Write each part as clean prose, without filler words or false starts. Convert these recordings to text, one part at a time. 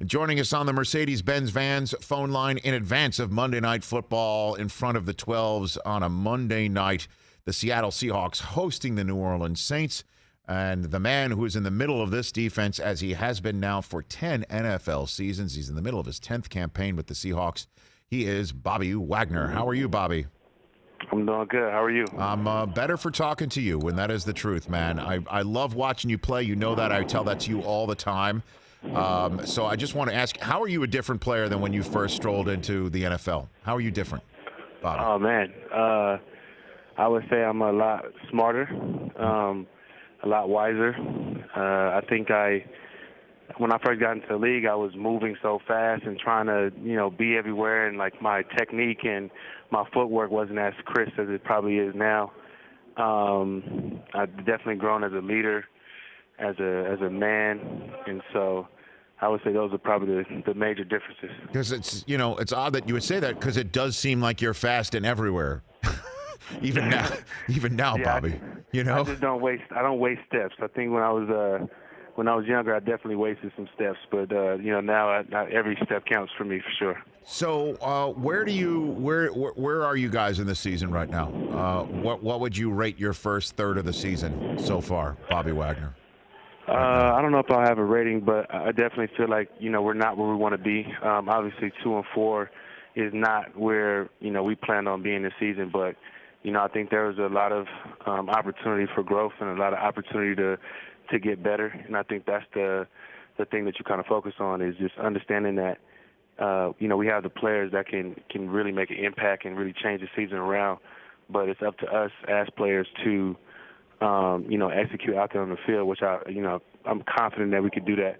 Joining us on the Mercedes-Benz Vans phone line in advance of Monday Night Football in front of the 12s on a Monday night, the Seattle Seahawks hosting the New Orleans Saints. And the man who is in the middle of this defense, as he has been now for 10 NFL seasons, he's in the middle of his 10th campaign with the Seahawks. He is Bobby Wagner. How are you, Bobby? I'm doing good. How are you? I'm better for talking to you, and that is the truth, man. I love watching you play. You know that. I tell that to you all the time. So I just want to ask, how are you a different player than when you first strolled into the NFL? How are you different, Bobby? Oh, man. I would say I'm a lot smarter, a lot wiser. I think when I first got into the league, I was moving so fast and trying to, be everywhere, and like my technique and my footwork wasn't as crisp as it probably is now. I've definitely grown as a leader, as a man, and so I would say those are probably the major differences. Because it's odd that you would say that, because it does seem like you're fast and everywhere. even now, Yeah, Bobby. I just don't waste steps. I think when I was younger, I definitely wasted some steps, but now every step counts for me for sure. So where are you guys in the season right now? What would you rate your first third of the season so far, Bobby Wagner? I don't know if I'll have a rating, but I definitely feel like we're not where we want to be. Obviously 2-4 is not where we planned on being this season, but I think there was a lot of opportunity for growth and a lot of opportunity to get better, and I think that's the thing that you kind of focus on, is just understanding that we have the players that can really make an impact and really change the season around, but it's up to us as players to execute out there on the field, which I'm confident that we could do that.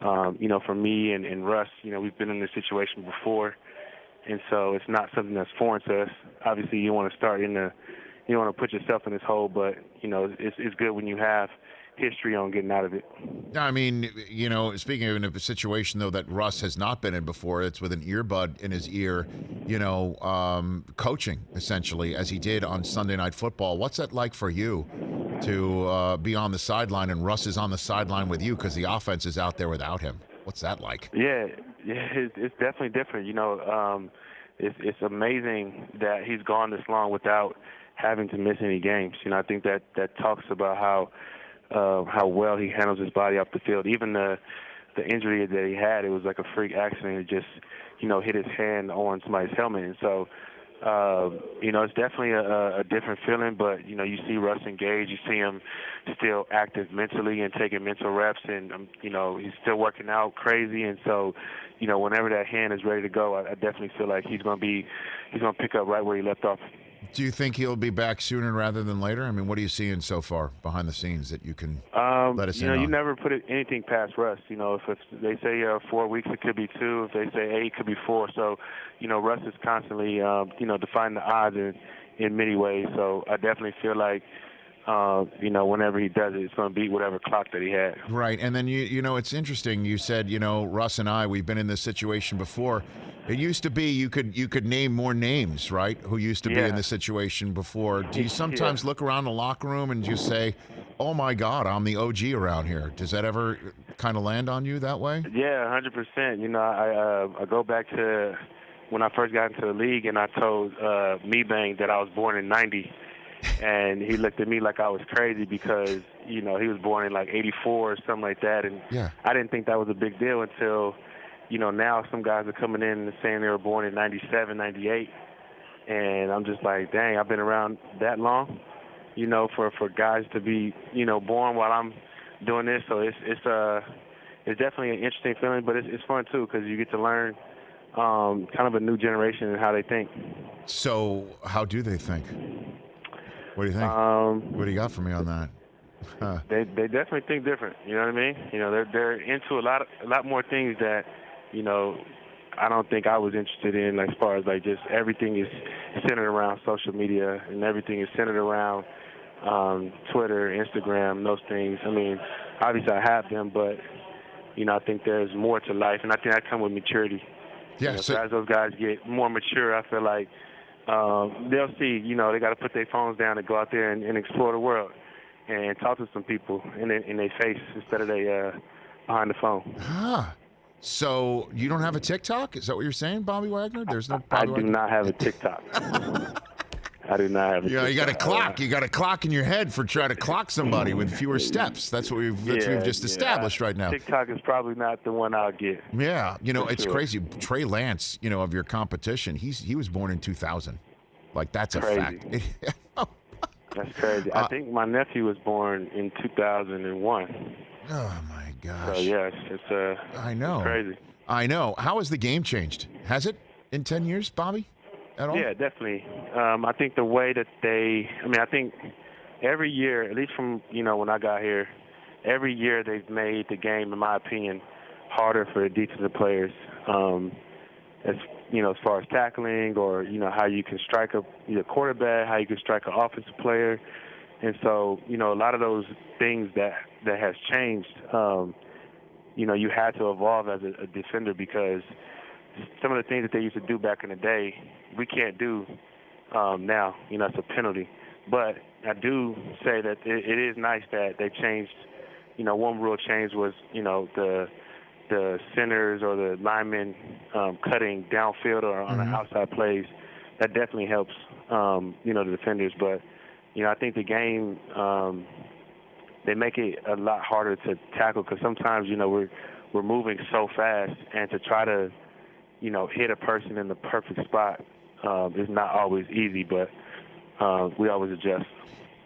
For me and Russ, we've been in this situation before, and so it's not something that's foreign to us. Obviously, you want to put yourself in this hole, but it's good when you have history on getting out of it. I mean, speaking of in a situation, though, that Russ has not been in before, it's with an earbud in his ear, coaching, essentially, as he did on Sunday Night Football. What's that like for you to be on the sideline and Russ is on the sideline with you because the offense is out there without him? What's that like? Yeah, it's definitely different. It's amazing that he's gone this long without having to miss any games. I think that talks about how well he handles his body off the field. Even the injury that he had, it was like a freak accident. It just, hit his hand on somebody's helmet. And so, it's definitely a different feeling, but, you see Russ engaged. You see him still active mentally and taking mental reps, and, he's still working out crazy. And so, whenever that hand is ready to go, I definitely feel like he's going to pick up right where he left off. Do you think he'll be back sooner rather than later? I mean, what are you seeing so far behind the scenes that you can let us in on? You never put anything past Russ. If they say 4 weeks, it could be 2. If they say 8, it could be 4. So, Russ is constantly, defying the odds in many ways. So I definitely feel like, whenever he does it, it's going to beat whatever clock that he had. Right. And then, it's interesting. You said, Russ and I, we've been in this situation before. It used to be you could name more names, right, who used to be in this situation before. Do you sometimes look around the locker room and just say, oh, my God, I'm the OG around here? Does that ever kind of land on you that way? Yeah, 100%. I go back to when I first got into the league, and I told Bang that I was born in 90. And he looked at me like I was crazy because, he was born in like 84 or something like that. And I didn't think that was a big deal until, now some guys are coming in and saying they were born in 97, 98. And I'm just like, dang, I've been around that long, for guys to be, born while I'm doing this. So it's definitely an interesting feeling, but it's fun too because you get to learn kind of a new generation and how they think. So how do they think? What do you think? What do you got for me on that? They definitely think different. You know what I mean? They're into a lot more things that, I don't think I was interested in, as far as like just everything is centered around social media and everything is centered around Twitter, Instagram, those things. I mean, obviously I have them, but I think there's more to life, and I think that comes with maturity. Yeah. So as those guys get more mature, I feel like they'll see, they got to put their phones down and go out there and explore the world and talk to some people in their face instead of behind the phone. So you don't have a TikTok? Is that what you're saying, Bobby Wagner? There's no I Bobby do Wagner? not have a TikTok. I do not have a TikTok. You got a clock. You got a clock in your head for trying to clock somebody with fewer steps. That's what we've just established right now. TikTok is probably not the one I'll get. Yeah, it's crazy. Trey Lance, of your competition, he was born in 2000. Like, that's crazy. A fact. That's crazy. I think my nephew was born in 2001. Oh my gosh. So yes, it's I know. It's crazy. I know. How has the game changed? Has it in 10 years, Bobby? At all? Yeah, definitely. I think the way that I think every year, at least from, when I got here, every year they've made the game, in my opinion, harder for the defensive players. As far as tackling or, how you can strike a quarterback, how you can strike an offensive player. And so, a lot of those things that has changed, you had to evolve as a defender because some of the things that they used to do back in the day, we can't do now. It's a penalty. But I do say that it is nice that they changed. One rule change was, the centers or the linemen cutting downfield or on the outside plays. That definitely helps, the defenders. But, I think the game, they make it a lot harder to tackle because sometimes, we're moving so fast, and to try to, hit a person in the perfect spot is not always easy, but we always adjust.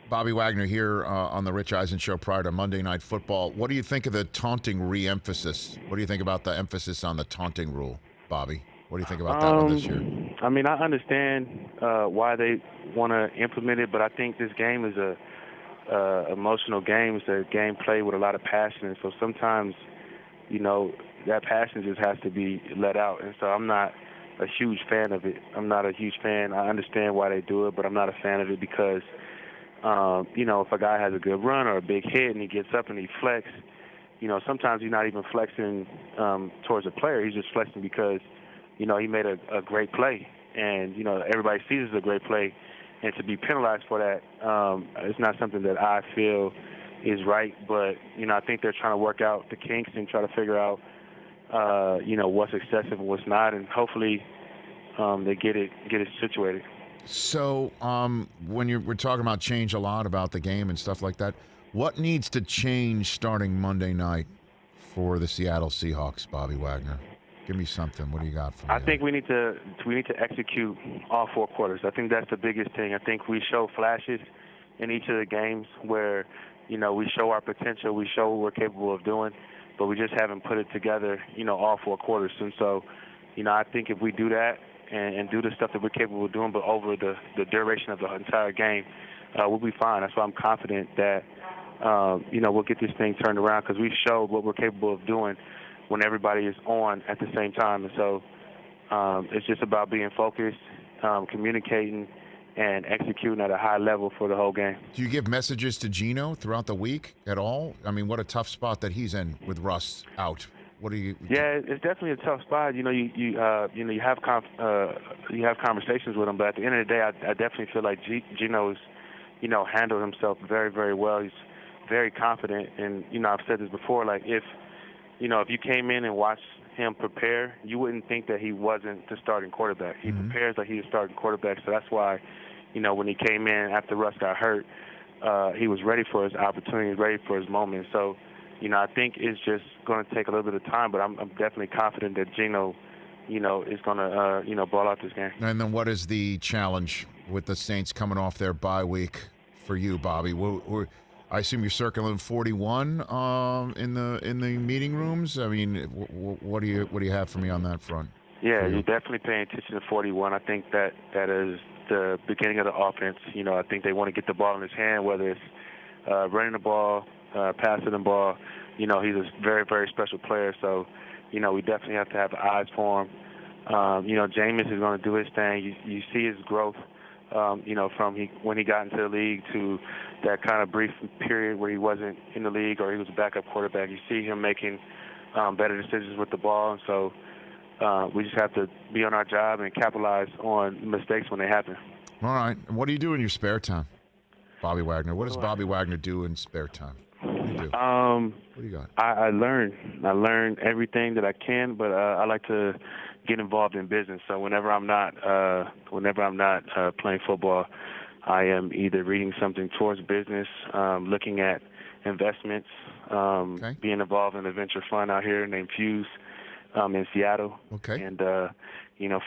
Bobby Wagner here on the Rich Eisen Show prior to Monday Night Football. What do you think of the taunting re-emphasis? What do you think about the emphasis on the taunting rule, Bobby? What do you think about that one this year? I understand why they want to implement it, but I think this game is a emotional game. It's a game played with a lot of passion, and so sometimes, that passion just has to be let out. And so I'm not a huge fan of it. I'm not a huge fan. I understand why they do it, but I'm not a fan of it because if a guy has a good run or a big hit and he gets up and he flex, sometimes he's not even flexing towards a player. He's just flexing because, he made a great play. And, everybody sees it's a great play. And to be penalized for that, it's not something that I feel is right. But, I think they're trying to work out the kinks and try to figure out, what's excessive and what's not. And hopefully they get it situated. So when we're talking about change a lot about the game and stuff like that, what needs to change starting Monday night for the Seattle Seahawks, Bobby Wagner? Give me something. What do you got for me? I think we need to execute all four quarters. I think that's the biggest thing. I think we show flashes in each of the games where, we show our potential, we show what we're capable of doing, but we just haven't put it together, all four quarters. And so, I think if we do that, and do the stuff that we're capable of doing, but over the duration of the entire game, we'll be fine. That's why I'm confident that, we'll get this thing turned around because we've showed what we're capable of doing when everybody is on at the same time. And so it's just about being focused, communicating, and executing at a high level for the whole game. Do you give messages to Geno throughout the week at all? I mean, what a tough spot that he's in with Russ out. What do you? Yeah, it's definitely a tough spot. You have conversations with him, but at the end of the day, I definitely feel like Geno's, handled himself very, very well. He's very confident, and I've said this before. Like if you came in and watched him prepare, you wouldn't think that he wasn't the starting quarterback. He prepares like he's a starting quarterback, so that's why, when he came in after Russ got hurt, he was ready for his opportunity, ready for his moment. So. I think it's just going to take a little bit of time, but I'm definitely confident that Geno, is going to, ball out this game. And then what is the challenge with the Saints coming off their bye week for you, Bobby? I assume you're circling 41 in the meeting rooms. I mean, what do you have for me on that front? Yeah, you're definitely paying attention to 41. I think that is the beginning of the offense. I think they want to get the ball in his hand, whether it's running the ball, passing the ball. He's a very, very special player. So, we definitely have to have eyes for him. Jameis is going to do his thing. You see his growth, from when he got into the league to that kind of brief period where he wasn't in the league or he was a backup quarterback. You see him making better decisions with the ball. And so we just have to be on our job and capitalize on mistakes when they happen. All right. And what do you do in your spare time, Bobby Wagner? What does Bobby Wagner do in spare time? you do? What do you got? I learn everything that I can, but I like to get involved in business. So whenever I'm not playing football, I am either reading something towards business, looking at investments, being involved in a venture fund out here named Fuse in Seattle, and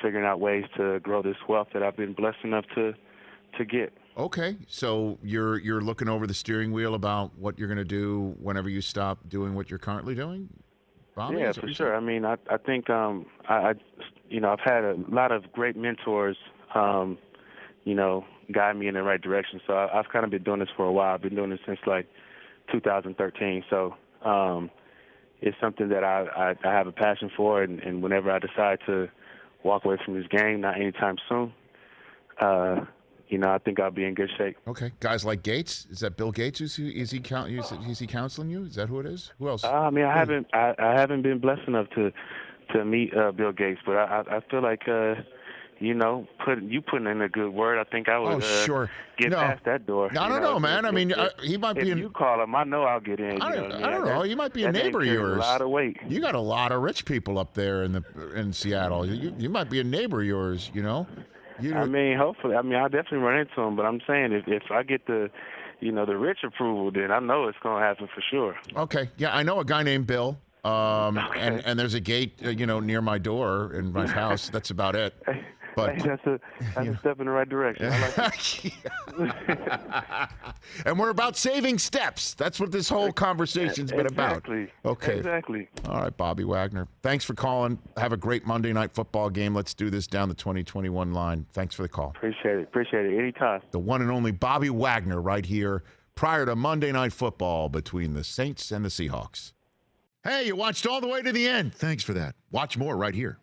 figuring out ways to grow this wealth that I've been blessed enough to get. Okay, so you're looking over the steering wheel about what you're going to do whenever you stop doing what you're currently doing, Bobby? Yeah, for sure. I mean, I think I've had a lot of great mentors, guide me in the right direction. So I've kind of been doing this for a while. I've been doing this since like 2013. So it's something that I have a passion for, and whenever I decide to walk away from this game, not anytime soon, I think I'll be in good shape. Okay, guys like Gates, is that Bill Gates? Is he counseling you? Is that who it is? Who else? I mean, I haven't been blessed enough to meet Bill Gates, but I feel like putting in a good word, I think I would get past that door. I don't know, man. I mean, he might be. If you call him, I know I'll get in. I don't know. He might be a neighbor of yours. A lot of weight. You got a lot of rich people up there in Seattle. You might be a neighbor of yours. I mean, hopefully. I mean, I'll definitely run into him. But I'm saying if I get the rich approval, then I know it's going to happen for sure. Okay. Yeah, I know a guy named Bill. And there's a gate, near my door in my house. That's about it. But that's a step in the right direction. I like and we're about saving steps. That's what this whole conversation's been about. Okay. Exactly. All right, Bobby Wagner. Thanks for calling. Have a great Monday night football game. Let's do this down the 2021 line. Thanks for the call. Appreciate it. Anytime. The one and only Bobby Wagner right here prior to Monday Night Football between the Saints and the Seahawks. Hey, you watched all the way to the end. Thanks for that. Watch more right here.